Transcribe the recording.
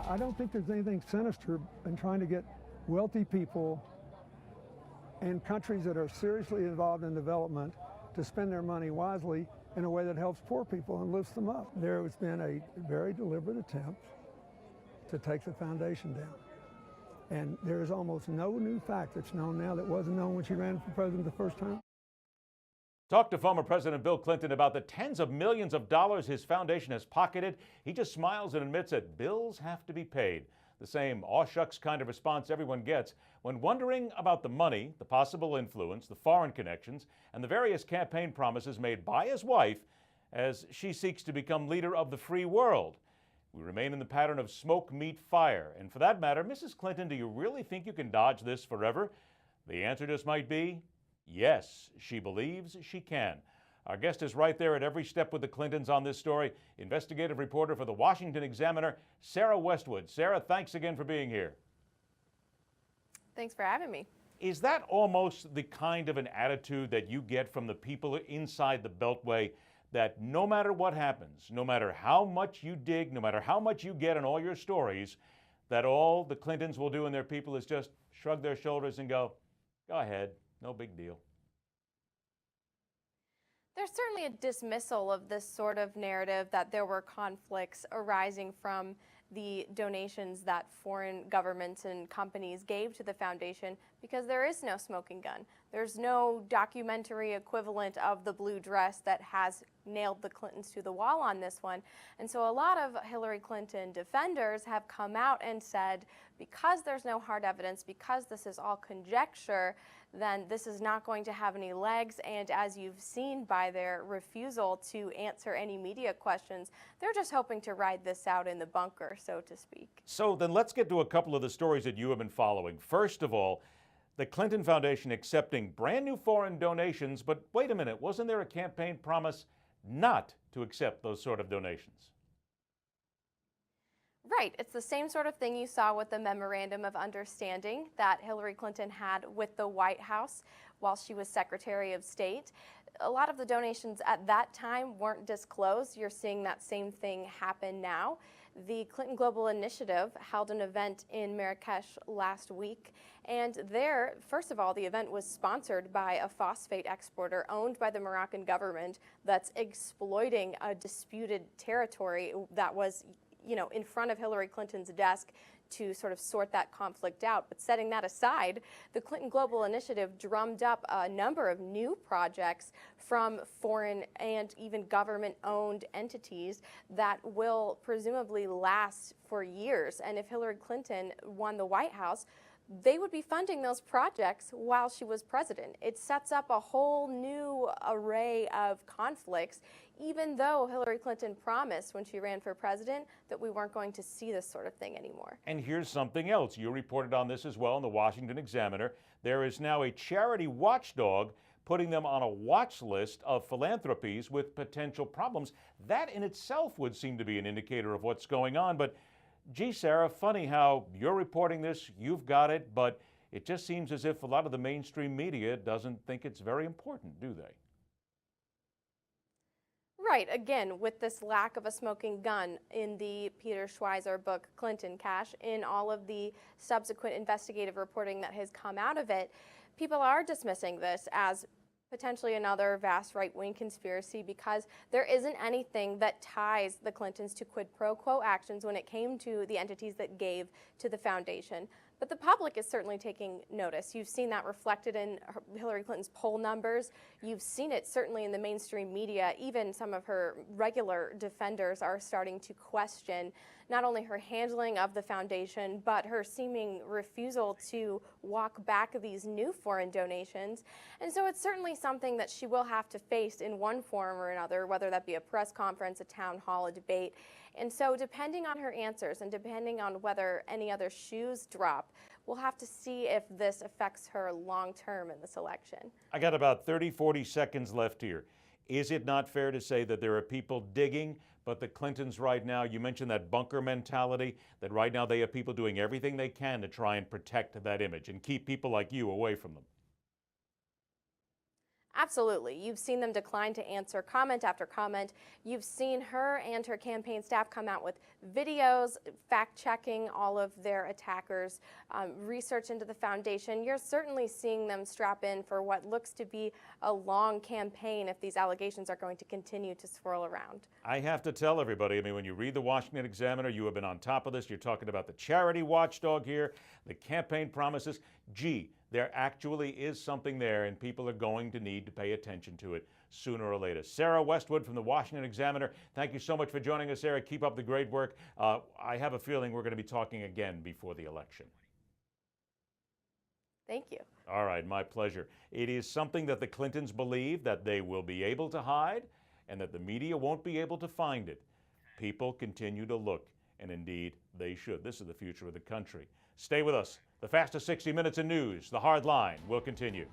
I don't think there's anything sinister in trying to get wealthy people and countries that are seriously involved in development to spend their money wisely in a way that helps poor people and lifts them up. There has been a very deliberate attempt to take the foundation down. And there is almost no new fact that's known now that wasn't known when she ran for president the first time. Talked to former President Bill Clinton about the tens of millions of dollars his foundation has pocketed. He just smiles and admits that bills have to be paid. The same aw shucks kind of response everyone gets when wondering about the money, the possible influence, the foreign connections, and the various campaign promises made by his wife as she seeks to become leader of the free world. We remain in the pattern of smoke, meet, fire. And for that matter, Mrs. Clinton, do you really think you can dodge this forever? The answer just might be yes, she believes she can. Our guest is right there at every step with the Clintons on this story. Investigative reporter for the Washington Examiner, Sarah Westwood. Sarah, thanks again for being here. Thanks for having me. Is that almost the kind of an attitude that you get from the people inside the Beltway, that no matter what happens, no matter how much you dig, no matter how much you get in all your stories, that all the Clintons will do and their people is just shrug their shoulders and go ahead, no big deal? There's certainly a dismissal of this sort of narrative that there were conflicts arising from the donations that foreign governments and companies gave to the foundation, because there is no smoking gun. There's no documentary equivalent of the blue dress that has nailed the Clintons to the wall on this one. And so a lot of Hillary Clinton defenders have come out and said, because there's no hard evidence, because this is all conjecture, then this is not going to have any legs. And as you've seen by their refusal to answer any media questions, they're just hoping to ride this out in the bunker, so to speak. So then let's get to a couple of the stories that you have been following. First of all, the Clinton Foundation accepting brand new foreign donations, but wait a minute, wasn't there a campaign promise not to accept those sort of donations? Right. It's the same sort of thing you saw with the memorandum of understanding that Hillary Clinton had with the White House while she was Secretary of State. A lot of the donations at that time weren't disclosed. You're seeing that same thing happen now. The Clinton Global Initiative held an event in Marrakesh last week, and there, first of all, the event was sponsored by a phosphate exporter owned by the Moroccan government that's exploiting a disputed territory that was, in front of Hillary Clinton's desk to sort of sort that conflict out. But setting that aside, the Clinton Global Initiative drummed up a number of new projects from foreign and even government-owned entities that will presumably last for years. And if Hillary Clinton won the White House, they would be funding those projects while she was president. It sets up a whole new array of conflicts, even though Hillary Clinton promised when she ran for president that we weren't going to see this sort of thing anymore. And here's something else. You reported on this as well in the Washington Examiner. There is now a charity watchdog putting them on a watch list of philanthropies with potential problems. That in itself would seem to be an indicator of what's going on. But gee, Sarah, funny how you're reporting this, you've got it, but it just seems as if a lot of the mainstream media doesn't think it's very important, do they? Right. Again, with this lack of a smoking gun in the Peter Schweizer book, Clinton Cash, in all of the subsequent investigative reporting that has come out of it, people are dismissing this as potentially another vast right-wing conspiracy, because there isn't anything that ties the Clintons to quid pro quo actions when it came to the entities that gave to the foundation. But the public is certainly taking notice. You've seen that reflected in Hillary Clinton's poll numbers. You've seen it certainly in the mainstream media. Even some of her regular defenders are starting to question not only her handling of the foundation, but her seeming refusal to walk back these new foreign donations. And so it's certainly something that she will have to face in one form or another, whether that be a press conference, a town hall, a debate. And so depending on her answers and depending on whether any other shoes drop, we'll have to see if this affects her long term in this election. I got about 30, 40 seconds left here. Is it not fair to say that there are people digging, but the Clintons right now, you mentioned that bunker mentality, that right now they have people doing everything they can to try and protect that image and keep people like you away from them? Absolutely. You've seen them decline to answer comment after comment. You've seen her and her campaign staff come out with videos fact-checking all of their attackers, research into the foundation. You're certainly seeing them strap in for what looks to be a long campaign if these allegations are going to continue to swirl around. I have to tell everybody, I mean, when you read the Washington Examiner, you have been on top of this. You're talking about the charity watchdog here, the campaign promises. Gee, there actually is something there, and people are going to need to pay attention to it sooner or later. Sarah Westwood from the Washington Examiner, thank you so much for joining us, Sarah. Keep up the great work. I have a feeling we're going to be talking again before the election. Thank you. All right, my pleasure. It is something that the Clintons believe that they will be able to hide and that the media won't be able to find it. People continue to look, and indeed they should. This is the future of the country. Stay with us. The fastest 60 minutes in news, The Hard Line, will continue.